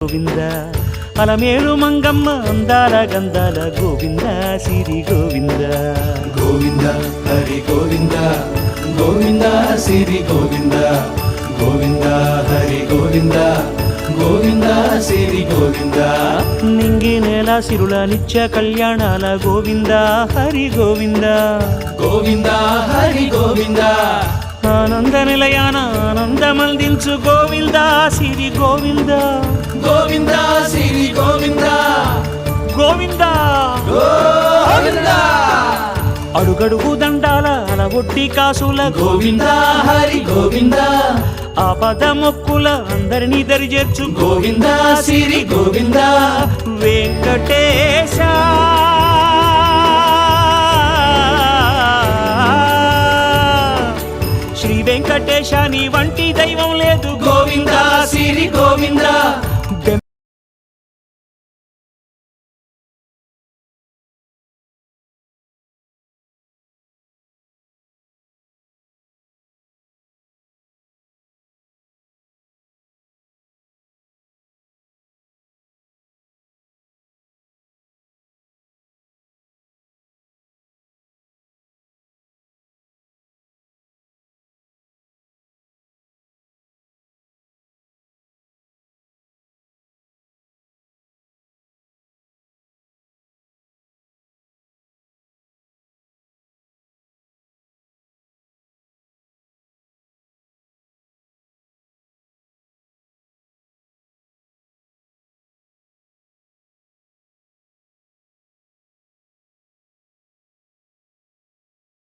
గోవింద అలమేలు మంగమ్మ అందాల గంధాల గోవింద సిరి గోవింద గోవింద హరి గోవింద గోవింద సిరి గోవింద గోవింద హరి గోవింద గోవింద సిరి గోవింద నింగి నేల సిరుల నిత్య కళ్యాణాల గోవింద హరి గోవింద గోవింద హరి గోవింద ఆనంద నిలయాన ఆనందమందించు గోవింద సిరి గోవింద గోవింద సిరి గోవింద గోవింద గోవింద అడుగడుగు దండాల అలవొట్టి కాసుల గోవింద హరి గోవింద ఆపద మొక్కుల అందరినీ దరిచేర్చు గోవింద సిరి గోవింద వెంకటే